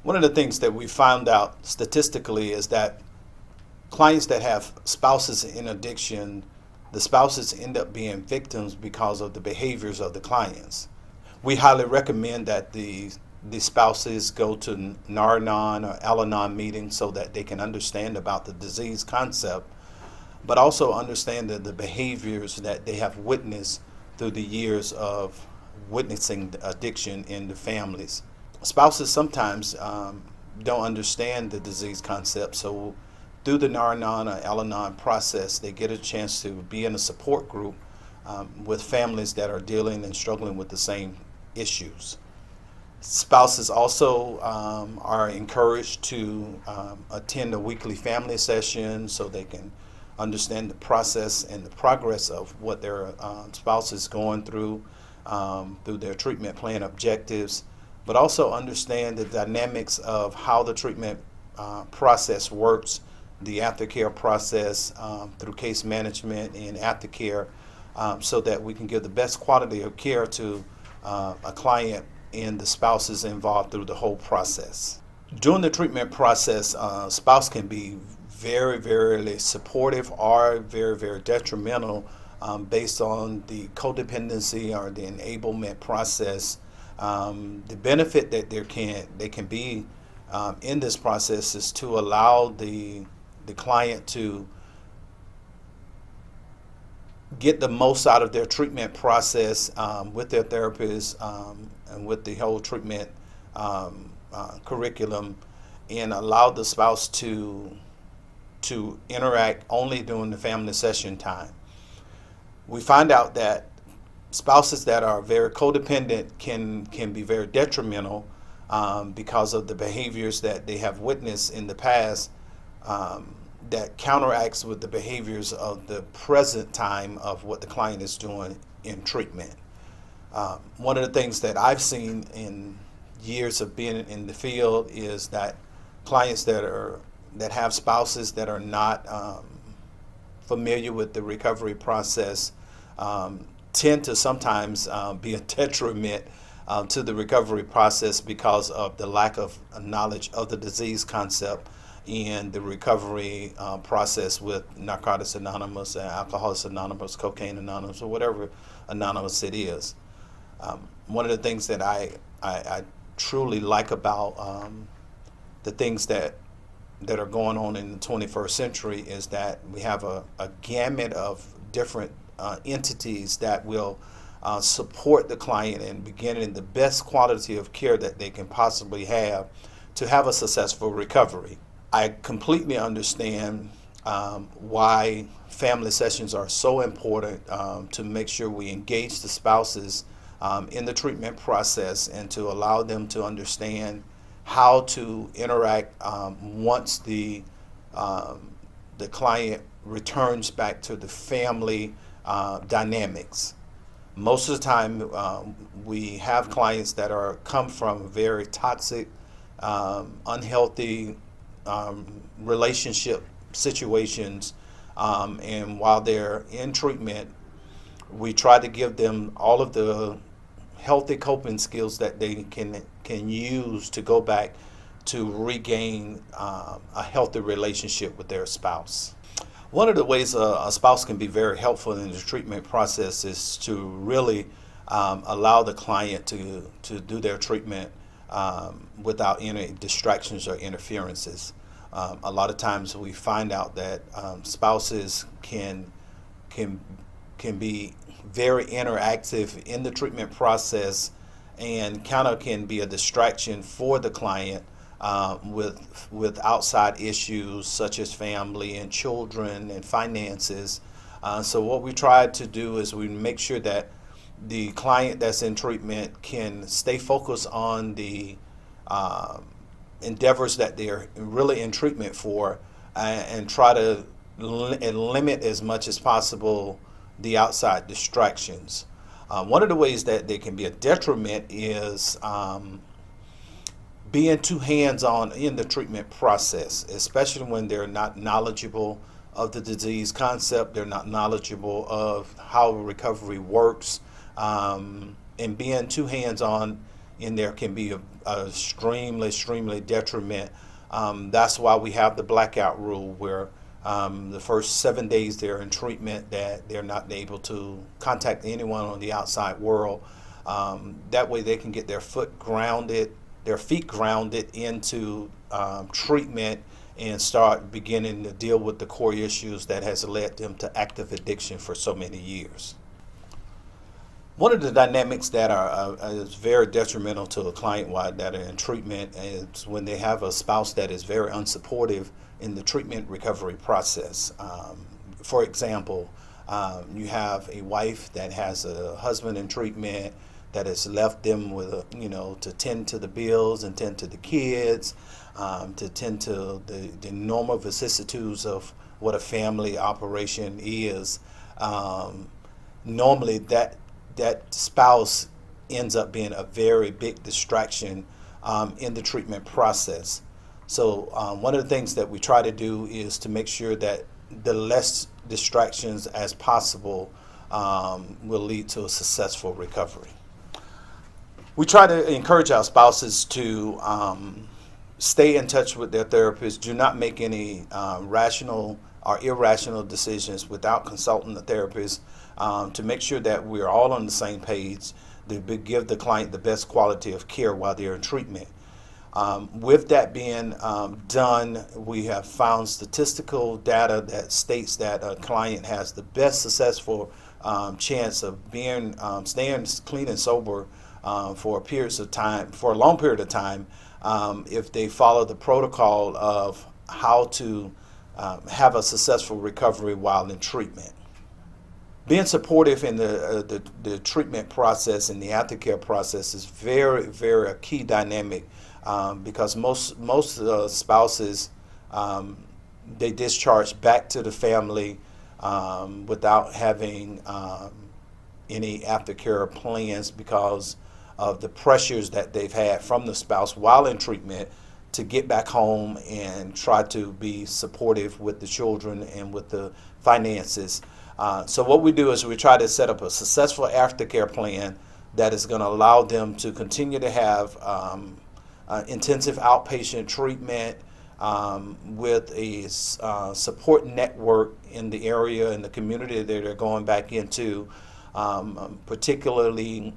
One of the things that we found out statistically is that clients that have spouses in addiction, the spouses end up being victims because of the behaviors of the clients. We highly recommend that the spouses go to Nar-Anon or Al-Anon meetings so that they can understand about the disease concept, but also understand the behaviors that they have witnessed through the years of witnessing addiction in the families. Spouses sometimes don't understand the disease concept, so through the Nar-Anon or Al-Anon process, they get a chance to be in a support group with families that are dealing and struggling with the same issues. Spouses also are encouraged to attend a weekly family session so they can understand the process and the progress of what their spouse is going through their treatment plan objectives, but also understand the dynamics of how the treatment process works, the aftercare process through case management and aftercare, so that we can give the best quality of care to a client and the spouses involved through the whole process. During the treatment process, spouse can be very, very supportive or very, very detrimental based on the codependency or the enablement process. The benefit that they can be in this process is to allow the client to get the most out of their treatment process with their therapist and with the whole treatment curriculum, and allow the spouse to interact only during the family session time. We find out that spouses that are very codependent can be very detrimental because of the behaviors that they have witnessed in the past that counteracts with the behaviors of the present time of what the client is doing in treatment. One of the things that I've seen in years of being in the field is that clients that have spouses that are not familiar with the recovery process tend to sometimes be a detriment to the recovery process because of the lack of knowledge of the disease concept and the recovery process with Narcotics Anonymous, Alcoholics Anonymous, Cocaine Anonymous, or whatever anonymous it is. One of the things that I truly like about the things that are going on in the 21st century is that we have a gamut of different entities that will support the client in beginning the best quality of care that they can possibly have to have a successful recovery. I completely understand why family sessions are so important to make sure we engage the spouses in the treatment process and to allow them to understand how to interact once the client returns back to the family dynamics. Most of the time, we have clients that come from very toxic, unhealthy relationship situations, and while they're in treatment, we try to give them all of the healthy coping skills that they can use to go back to regain a healthy relationship with their spouse. One of the ways a spouse can be very helpful in the treatment process is to really allow the client to do their treatment without any distractions or interferences. A lot of times we find out that spouses can be very interactive in the treatment process and kind of can be a distraction for the client with outside issues such as family and children and finances. So what we try to do is we make sure that the client that's in treatment can stay focused on the endeavors that they're really in treatment for, and try to limit as much as possible the outside distractions. One of the ways that they can be a detriment is being too hands-on in the treatment process, especially when they're not knowledgeable of the disease concept, they're not knowledgeable of how recovery works, and being too hands-on in there can be a extremely detriment. That's why we have the blackout rule, where the first 7 days they're in treatment, that they're not able to contact anyone on the outside world. That way they can get their feet grounded into treatment and start beginning to deal with the core issues that has led them to active addiction for so many years. One of the dynamics that is very detrimental to a client while that are in treatment is when they have a spouse that is very unsupportive in the treatment recovery process. For example, you have a wife that has a husband in treatment that has left them with to tend to the bills and tend to the kids, to tend to the normal vicissitudes of what a family operation is. Normally that spouse ends up being a very big distraction in the treatment process. So one of the things that we try to do is to make sure that the less distractions as possible will lead to a successful recovery. We try to encourage our spouses to stay in touch with their therapist. Do not make any rational or irrational decisions without consulting the therapist, to make sure that we're all on the same page to give the client the best quality of care while they're in treatment. With that being done, we have found statistical data that states that a client has the best successful chance of being staying clean and sober for a long period of time, if they follow the protocol of how to have a successful recovery while in treatment. Being supportive in the treatment process and the aftercare process is very a key dynamic, because most spouses, they discharge back to the family without having any aftercare plans because of the pressures that they've had from the spouse while in treatment to get back home and try to be supportive with the children and with the finances. So what we do is we try to set up a successful aftercare plan that is going to allow them to continue to have intensive outpatient treatment with a support network in the area and the community that they're going back into. Particularly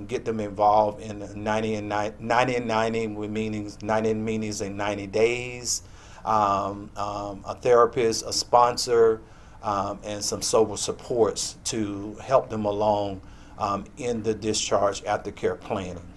get them involved in 90 and 90 with meetings, 90 meetings in 90 days, a therapist, a sponsor, and some sober supports to help them along in the discharge aftercare planning.